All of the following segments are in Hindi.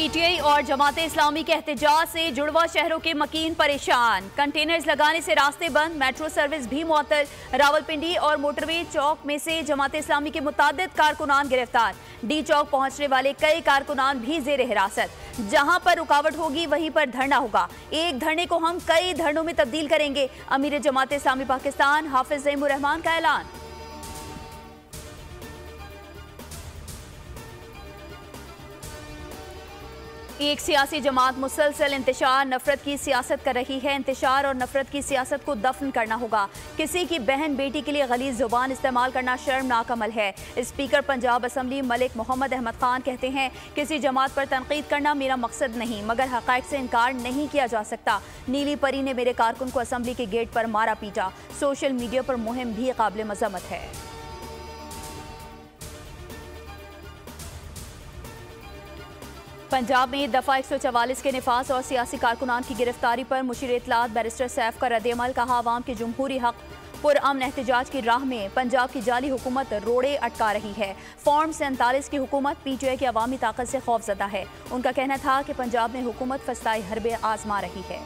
पीटीआई और जमात इस्लामी के एहतजाज से जुड़वा शहरों के मकीन परेशान। कंटेनर्स लगाने से रास्ते बंद, मेट्रो सर्विस भी मुअत्तल। रावलपिंडी और मोटरवे चौक में से जमात इस्लामी के मुतादिद कारकुनान गिरफ्तार। डी चौक पहुंचने वाले कई कारकुनान भी जेर हिरासत। जहां पर रुकावट होगी वहीं पर धरना होगा। एक धरने को हम कई धरनों में तब्दील करेंगे। अमीर जमात इस्लामी पाकिस्तान हाफिज ज़ैमुर रहमान का ऐलान। एक सियासी जमात मुसलसल इंतशार नफरत की सियासत कर रही है। इंतशार और नफरत की सियासत को दफन करना होगा। किसी की बहन बेटी के लिए गलीज जुबान इस्तेमाल करना शर्मनाक अमल है। स्पीकर पंजाब असम्बली मलिक मोहम्मद अहमद खान कहते हैं, किसी जमात पर तनकीद करना मेरा मकसद नहीं, मगर हक़ाइक़ से इनकार नहीं किया जा सकता। नीली परी ने मेरे कारकुन को असम्बली के गेट पर मारा पीटा। सोशल मीडिया पर मुहिम भी काबिल मज़म्मत है। पंजाब में दफा 144 के निफाज और सियासी कारकुनान की गिरफ्तारी पर मुशीर इत्तलात बैरिस्टर सैफ का रद्द-ए-अमल। कहा, आवाम के जमहूरी हक पुरअमन एहतजाज की राह में पंजाब की जाली हुकूमत रोड़े अटका रही है। फॉर्म 47 की हुकूमत पीटीआई की अवामी ताकत से खौफजदा है। उनका कहना था कि पंजाब में हुकूमत फसाई हरबे आजमा रही है।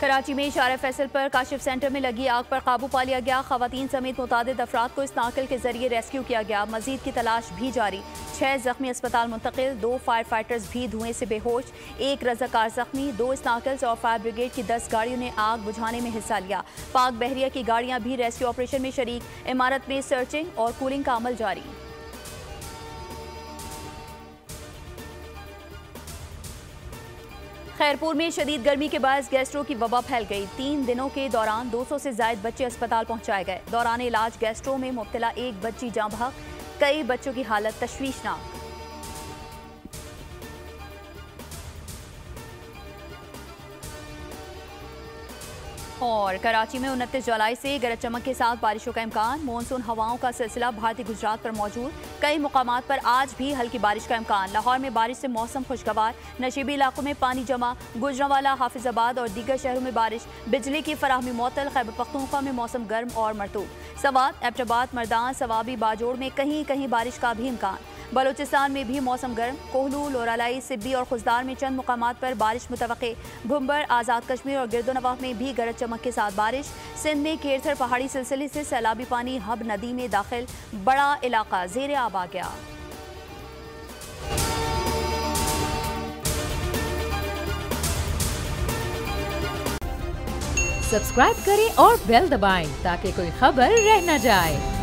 कराची में इशारा फैसल पर काशिफ सेंटर में लगी आग पर काबू पा लिया गया। खवातीन समेत मुतादिद अफराद को इस नाकल के जरिए रेस्क्यू किया गया। मजीद की तलाश भी जारी। 6 जख्मी अस्पताल मुंतकिल, 2 फायर फाइटर्स भी धुएं से बेहोश, 1 रज़ाकार जख्मी। 2 स्नाकल्स और फायर ब्रिगेड की 10 गाड़ियों ने आग बुझाने में हिस्सा लिया। पाक बहरिया की गाड़ियां भी रेस्क्यू ऑपरेशन में शरीक। इमारत में सर्चिंग और कूलिंग का अमल जारी। खैरपुर में शदीद गर्मी के बायस गैस्ट्रो की वबा फैल गई। 3 दिनों के दौरान 200 से ज्यादा बच्चे अस्पताल पहुंचाए गए। दौरान इलाज गैस्ट्रो में मुब्तला एक बच्ची जाँ बहक, कई बच्चों की हालत तशवीशनाक। और कराची में 29 जुलाई से गरज चमक के साथ बारिशों का इम्कान। मानसून हवाओं का सिलसिला भारतीय गुजरात पर मौजूद। कई मुकामात पर आज भी हल्की बारिश का इम्कान। लाहौर में बारिश से मौसम खुशगवार। नशीबी इलाकों में पानी जमा। गुजरांवाला, हाफिजाबाद और दीगर शहरों में बारिश। बिजली की फराहमी मुअत्तल। खैबर पख्तूनख्वा में मौसम गर्म और मरतूब। सवात, एबटाबाद, मर्दान, सवाबी, बाजोड़ में कहीं कहीं बारिश का भी इम्कान। बलूचिस्तान में भी मौसम गर्म। कोहलू, लोरालाई, सिब्बी और खुजदार में चंद मुकामात पर बारिश मुतवक्के। भुंबर, आज़ाद कश्मीर और गिरदोनवाह में भी गरज चमक के साथ बारिश। सिंध में केरथर पहाड़ी सिलसिले से सैलाबी पानी हब नदी में दाखिल। बड़ा इलाका ज़ेरे आब आ गया। सब्सक्राइब करें और बेल दबाएं ताकि कोई खबर रह न जाए।